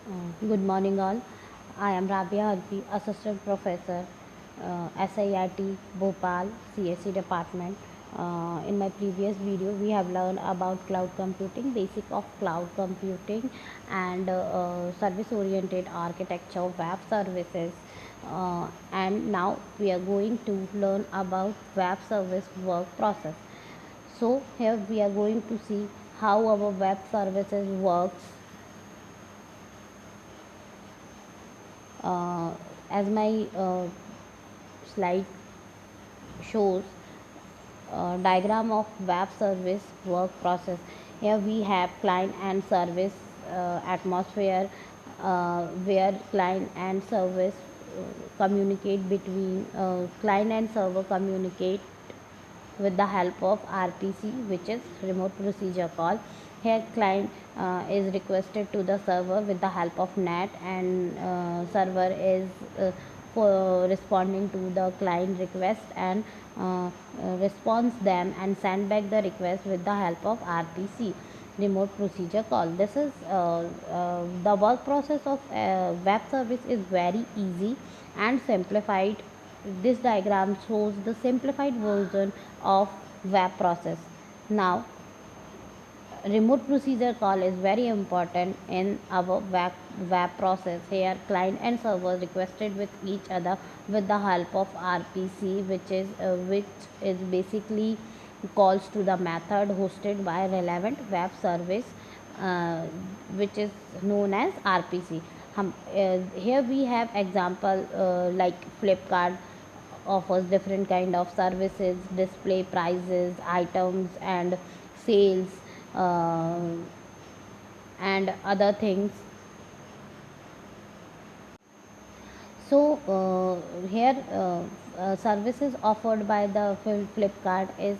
Good morning, all. I am Rabia Harpi, Assistant Professor, SIRT, Bhopal, CSE Department. In my previous video, we have learned about cloud computing, basic of cloud computing, and service-oriented architecture of web services. And now we are going to learn about web service work process. So here we are going to see how our web services works. uh, as my slide shows, diagram of web service work process. Here we have client and service atmosphere, where client and service communicate between client and server communicate with the help of RPC, which is remote procedure call. Here client is requested to the server with the help of NAT, and server is for responding to the client request and responds them and send back the request with the help of RPC, remote procedure call. This is the work process of web service is very easy and simplified. This diagram shows the simplified version of web process. Now, remote procedure call is very important in our web process. Here client and server requested with each other with the help of RPC, which is basically calls to the method hosted by relevant web service, uh, which is known as RPC. Here we have example like Flipkart offers different kind of services, display prices, items, and sales, uh, and other things. So here services offered by the Flipkart is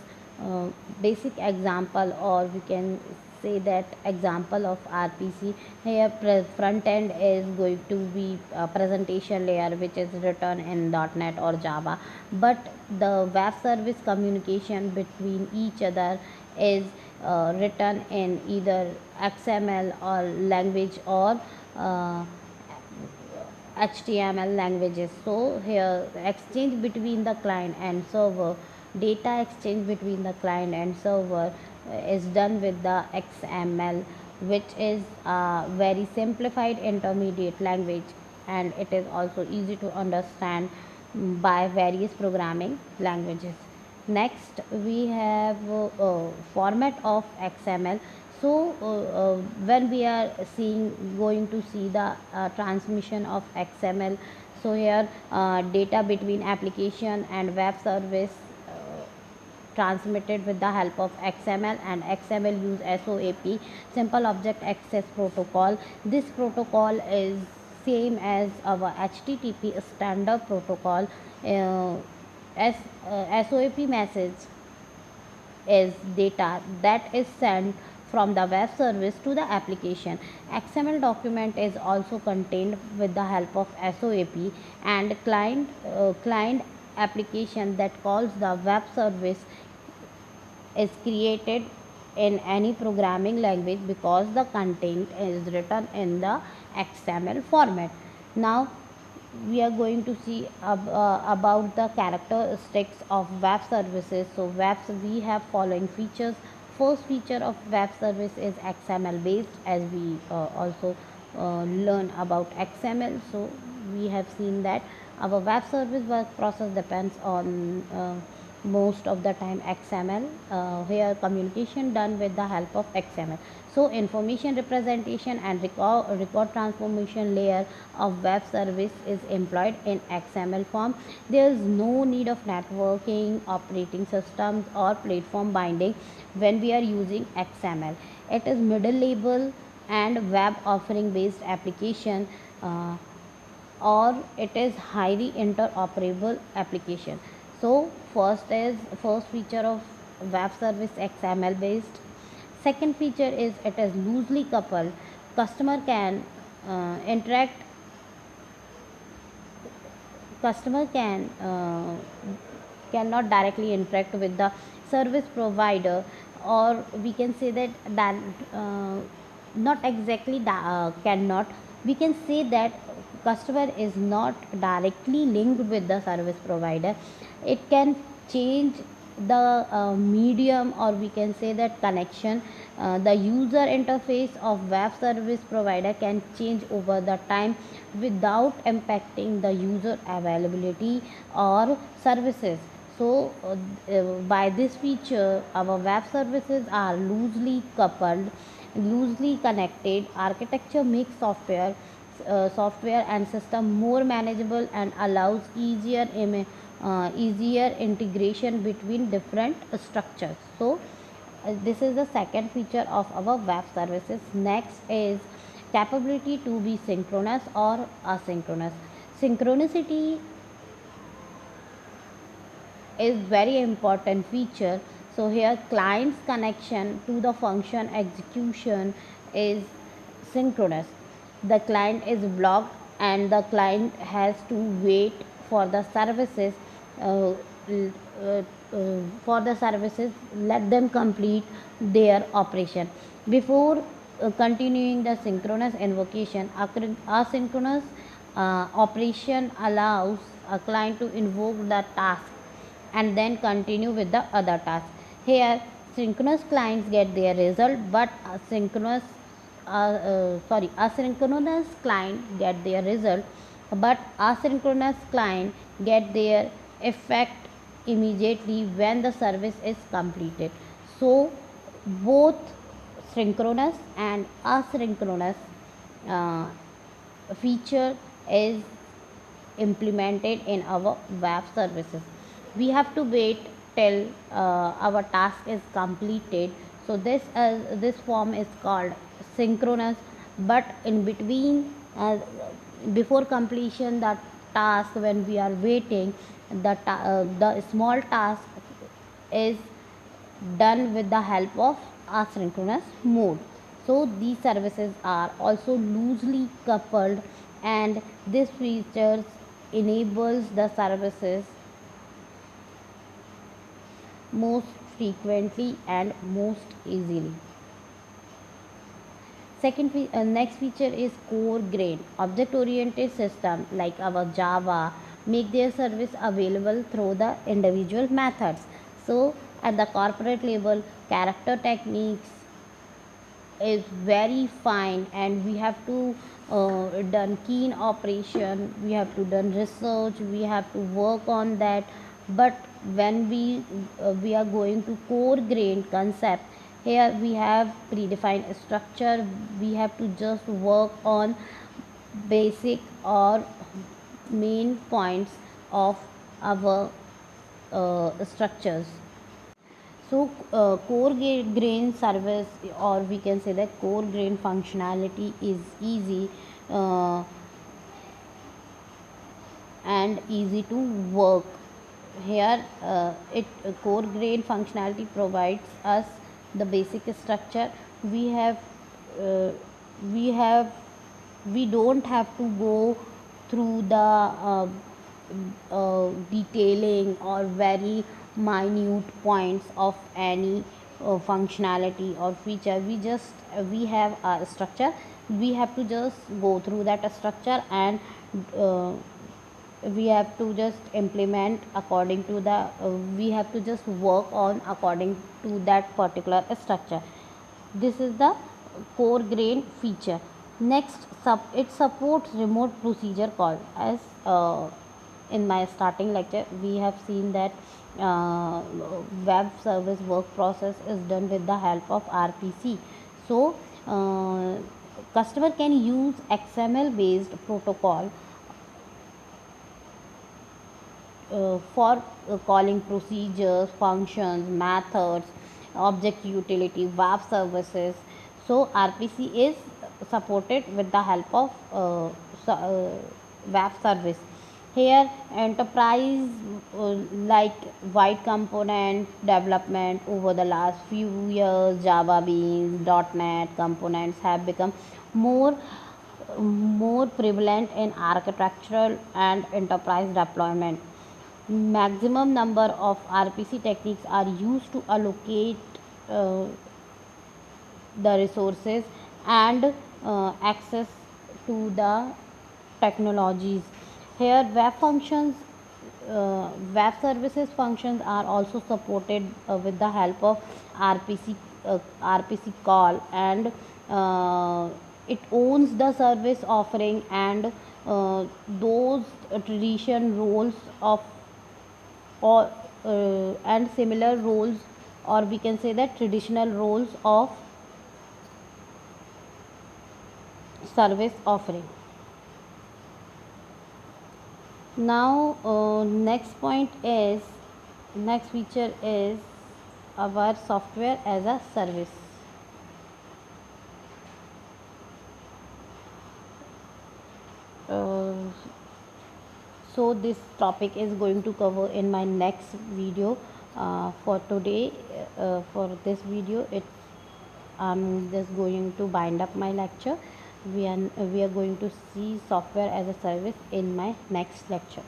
basic example, or we can say that example of RPC. Here front end is going to be a presentation layer which is written in .NET or Java, but the web service communication between each other is written in either XML or language, or HTML languages. So here exchange between the client and server, data exchange between the client and server is done with the XML, which is a very simplified intermediate language, and it is also easy to understand by various programming languages. Next we have format of XML. So when we are going to see the transmission of XML, so here data between application and web service transmitted with the help of XML, and XML use SOAP, Simple Object Access Protocol. This protocol is same as our HTTP standard protocol. uh, SOAP message is data that is sent from the web service to the application. XML document is also contained with the help of SOAP, and client application that calls the web service is created in any programming language because the content is written in the XML format. Now we are going to see about the characteristics of web services. So we have following features. First feature of web service is XML based, as we also learn about XML. So we have seen that our web service work process depends on most of the time XML. Here communication done with the help of XML. So information representation and record transformation layer of web service is employed in XML form. There is no need of networking, operating systems, or platform binding when we are using XML. It is middle level and web offering based application, or it is highly interoperable application. So first feature of web service XML based. Second feature is it is loosely coupled. Customer can interact. Customer cannot directly interact with the service provider, or we can say that uh, not exactly cannot, We can say that customer is not directly linked with the service provider. It can change the medium, or we can say that connection. The user interface of web service provider can change over the time without impacting the user availability or services. So by this feature, our web services are loosely connected. Architecture makes software and system more manageable and allows easier integration between different structures. So this is the second feature of our web services. Next is capability to be synchronous or asynchronous. Synchronicity is very important feature. So here client's connection to the function execution is synchronous. The client is blocked and the client has to wait for the services, uh, uh, let them complete their operation before continuing the synchronous invocation. Asynchronous operation allows a client to invoke the task and then continue with the other task. Here, synchronous clients get their result, but asynchronous client get their result, but asynchronous client get their effect immediately when the service is completed. So, both synchronous and asynchronous uh, feature is implemented in our web services. We have to wait till our task is completed. So this form is called synchronous. But in between, before completion the task, when we are waiting, the small task is done with the help of asynchronous mode. So these services are also loosely coupled, and this features enables the services most frequently and most easily. Next feature is core grained object oriented system like our Java make their service available through the individual methods. So at the corporate level, character techniques is very fine, and we have to done keen operation, we have to done research, we have to work on that. But when we are going to core grained concept, here we have predefined structure, we have to just work on basic or main points of our structures. So core grain service, or we can say that core grain functionality is easy uh, and easy to work. Here it core grain functionality provides us the basic structure. We have uh, we have we don't have to go through the detailing or very minute points of any functionality or feature. We have a structure, we have to just go through that structure, and uh, we have to just implement according to the we have to just work on according to that particular structure. This is the core grain feature. Next, it supports remote procedure call. As in my starting lecture we have seen that uh, web service work process is done with the help of RPC. So customer can use XML based protocol for calling procedures, functions, methods, object utility, web services. So RPC is supported with the help of web service. Here enterprise like wide component development over the last few years, Java Beans, .NET components have become more more prevalent in architectural and enterprise deployment. Maximum number of RPC techniques are used to allocate uh, the resources and access to the technologies. Here, web services functions are also supported with the help of RPC call, and it owns the service offering, and those tradition roles of or and similar roles, or we can say that traditional roles of service offering. Now next feature is our software as a service. uh, so this topic is going to cover in my next video. For today, for this video, I'm just going to bind up my lecture. We are going to see software as a service in my next lecture.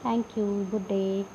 Thank you. Good day.